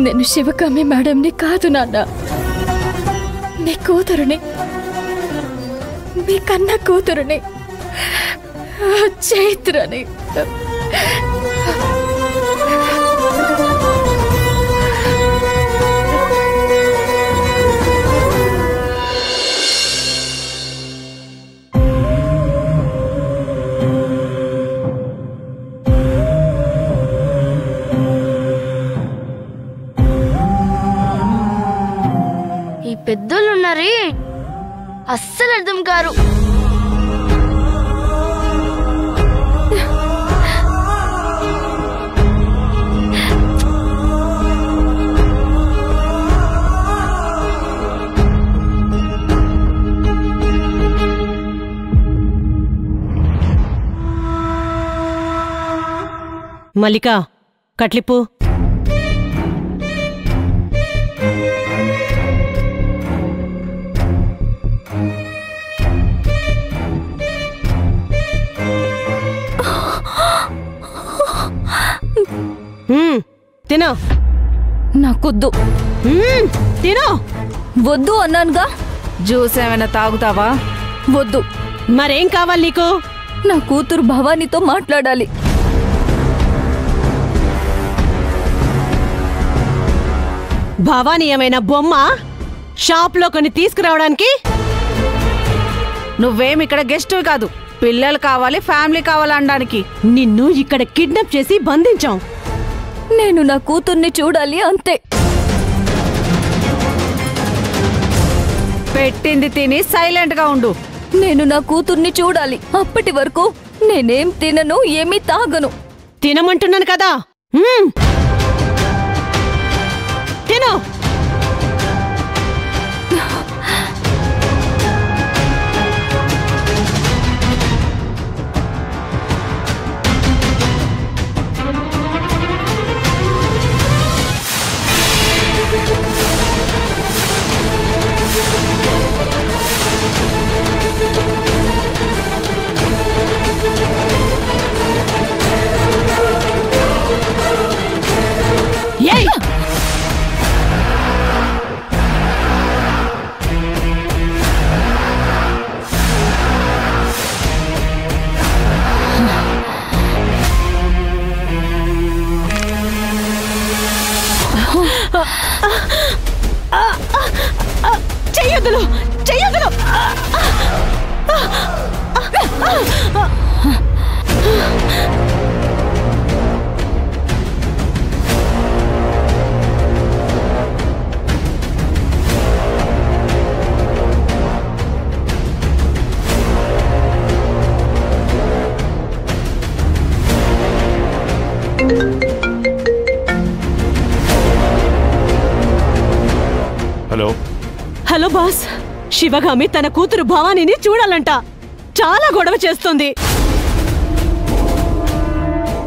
నేను శివకామి మేడంని కాదు నాన్న, మీ కూతురుని, మీ కన్న కూతురుని, చైత్రని. పెద్దోళ్ళున్నారే అస్సలు అర్థం కారు. మల్లిక కట్లిప్పు. తినో. నాకొద్దు. తినో. వద్దు అన్నానుగా. జ్యూస్ ఏమైనా తాగుతావా? వద్దు. మరేం కావాలి నీకు? నా కూతురు భవానీతో మాట్లాడాలి. భవానీ ఏమైనా బొమ్మ షాప్లో కొని తీసుకురావడానికి? నువ్వేమిక్కడ గెస్ట్ కాదు, పిల్లలు కావాలి, ఫ్యామిలీ కావాలి అనడానికి. నిన్ను ఇక్కడ కిడ్నాప్ చేసి బంధించాం. నేను నా కూతుర్ని చూడాలి అంతే. పెట్టింది తిని సైలెంట్ గా ఉండు. నేను నా కూతుర్ని చూడాలి. అప్పటి వరకు నేనేం తినను, ఏమీ తాగను. తినమంటున్నాను కదా. తిను. చెయ్యొద్దులు, చెయ్యొద్దులు. హలో. హలో బాస్, శివగామి తన కూతురు భవానీని చూడాలంట. చాలా గొడవ చేస్తుంది.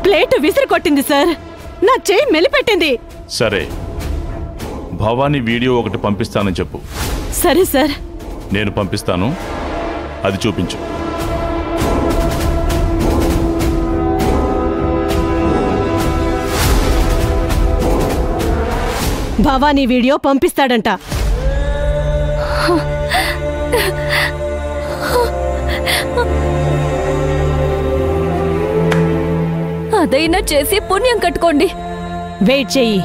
ప్లేట్ విసిరి కొట్టింది సార్. నా చేయి మెలిపెట్టింది. సరే, భవానీ వీడియో ఒకటి పంపిస్తానని చెప్పు. సరే సార్. నేను పంపిస్తాను, అది చూపించు. భవానీ వీడియో పంపిస్తాడంట. అదైనా చేసి పుణ్యం కట్టుకోండి. వెయిట్ చెయ్యి.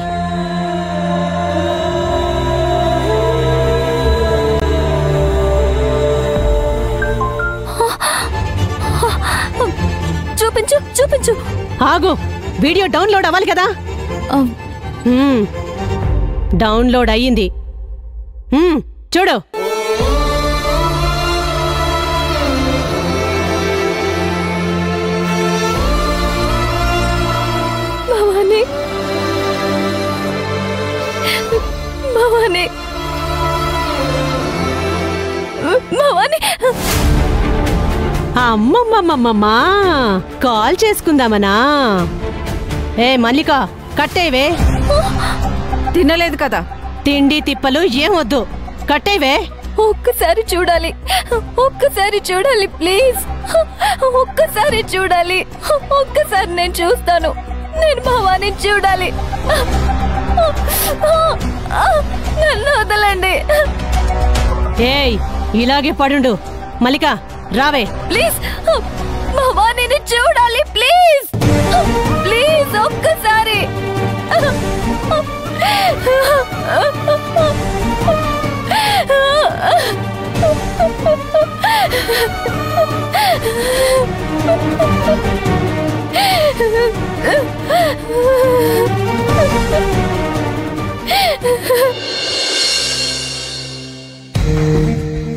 చూపించు, చూపించు. ఆగు, వీడియో డౌన్లోడ్ అవ్వాలి కదా. డౌన్లోడ్ అయ్యింది. చూడు. భవానీ, భవానీ, భవానీ. అమ్మమ్మమ్మమ్మమ్మా, కాల్ చేసుకుందామనా? ఏ మల్లిక, కట్టేవే. తినలేదు కదా. తిండి తిప్పలు ఏం వద్దు, కట్టేవే. ఒక్కసారి చూడాలి, ఒక్కసారి చూడాలి ప్లీజ్. ఒక్కసారి చూడాలి, ఒక్కసారి నేను చూస్తాను. నేను భవానీ చూడాలి. నన్ను వదలండి. ఏయ్ ఇలాగే పడుండు. మల్లిక రావే. ప్లీజ్ భవానీని చూడాలి. ప్లీజ్ ప్లీజ్ ఒక్కసారి.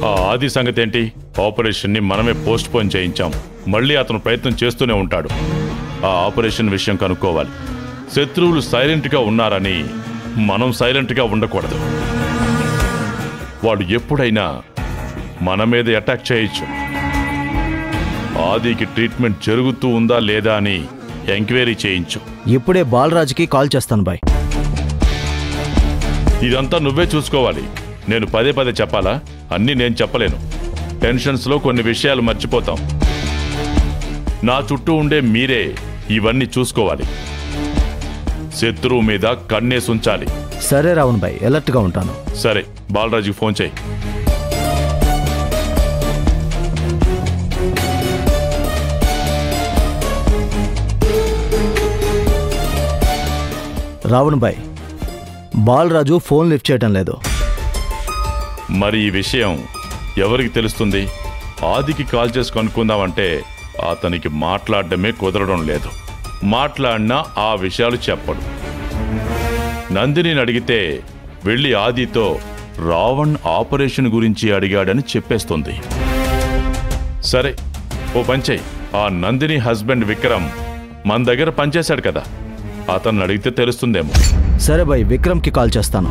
ఆ ఆది సంగతి ఏంటి? ఆపరేషన్ ని మనమే పోస్ట్ పోన్ చేయించాం. మళ్ళీ అతను ప్రయత్నం చేస్తూనే ఉంటాడు. ఆ ఆపరేషన్ విషయం కనుక్కోవాలి. శత్రువులు సైలెంట్ గా ఉన్నారని మనం సైలెంట్ గా ఉండకూడదు. వాడు ఎప్పుడైనా మన మీద అటాక్ చేయొచ్చు. ఆదికి ట్రీట్మెంట్ జరుగుతూ ఉందా లేదా అని ఎంక్వైరీ చేయించు. ఇప్పుడే బాలరాజుకి కాల్ చేస్తాను బాయ్. ఇదంతా నువ్వే చూసుకోవాలి. నేను పదే పదే చెప్పాలా? అన్నీ నేను చెప్పలేను. టెన్షన్స్లో కొన్ని విషయాలు మర్చిపోతాం. నా చుట్టూ ఉండే మీరే ఇవన్నీ చూసుకోవాలి. శత్రువు మీద కన్నేసుంచాలి. సరే రావణ్ బాయ్, అలర్ట్గా ఉంటాను. సరే, బాలరాజుకి ఫోన్ చేయి. రావణ్ బాయ్, బాలరాజు ఫోన్ లిఫ్ట్ చేయటం లేదు. మరి ఈ విషయం ఎవరికి తెలుస్తుంది? ఆదికి కాల్ చేసి కనుక్కుందామంటే అతనికి మాట్లాడడమే కుదరడం లేదు. మాట్లాడినా ఆ విషయాలు చెప్పడు. నందినిని అడిగితే వెళ్ళి ఆదితో రావణ్ ఆపరేషన్ గురించి అడిగాడని చెప్పేస్తుంది. సరే, ఓ పంచేయ్. ఆ నందిని హస్బెండ్ విక్రమ్ మన దగ్గర పనిచేశాడు కదా, అతన్ని అడిగితే తెలుస్తుందేమో. సరే బాయ్, విక్రమ్కి కాల్ చేస్తాను.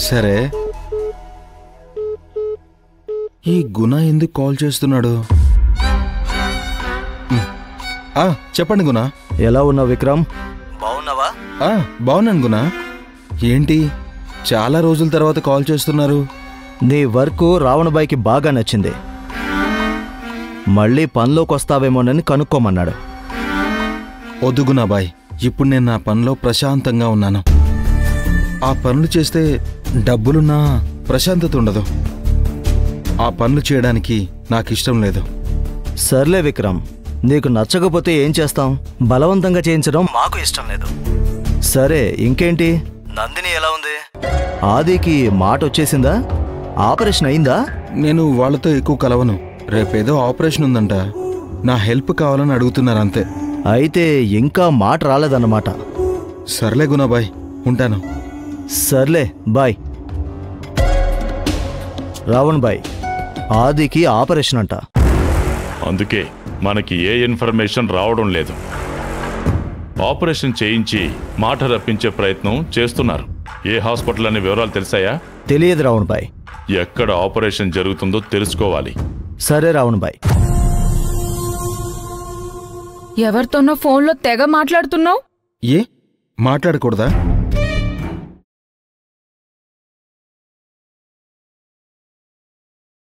సరే, ఈ గుణ ఎందుకు కాల్ చేస్తున్నాడు? చెప్పండి గుణ. ఎలా ఉన్నావు విక్రమ్? బాగున్నావా? బాగున్నాను గుణ. ఏంటి చాలా రోజుల తర్వాత కాల్ చేస్తున్నారు? నీ వర్క్ రావణ్ బాయ్కి బాగా నచ్చింది. మళ్ళీ పనిలోకి వస్తావేమోనని కనుక్కోమన్నాడు. వద్దు గుణ బాయ్, ఇప్పుడు నేను నా పనిలో ప్రశాంతంగా ఉన్నాను. ఆ పనులు చేస్తే డబ్బులున్నా ప్రశాంతత ఉండదు. ఆ పనులు చేయడానికి నాకు ఇష్టం లేదు. సర్లే విక్రమ్, నీకు నచ్చకపోతే ఏం చేస్తాం? బలవంతంగా చేయించడం మాకు ఇష్టం లేదు. సరే, ఇంకేంటి? నందిని ఎలా ఉంది? ఆదికి మాట వచ్చేసిందా? ఆపరేషన్ అయిందా? నేను వాళ్ళతో ఎక్కువ కలవను. రేపేదో ఆపరేషన్ ఉందంట. నా హెల్ప్ కావాలని అడుగుతున్నారు అంతే. అయితే ఇంకా మాట రాలేదన్నమాట. సర్లే గుణబాయ్, ఉంటాను. సర్లే, బాయ్. రావణ్ బాయ్, ఆదికి ఆపరేషన్ అంట. అందుకే మనకి ఏ ఇన్ఫర్మేషన్ రావడం లేదు. ఆపరేషన్ చేయించి మాట రప్పించే ప్రయత్నం చేస్తున్నారు. ఏ హాస్పిటల్ అనే వివరాలు తెలిసాయా? తెలియదు రావణ్ బాయ్. ఎక్కడ ఆపరేషన్ జరుగుతుందో తెలుసుకోవాలి. సరే రావణ్ బాయ్. ఎవరితోనో ఫోన్లో తెగ మాట్లాడుతున్నావు? ఏ మాట్లాడకూడదా?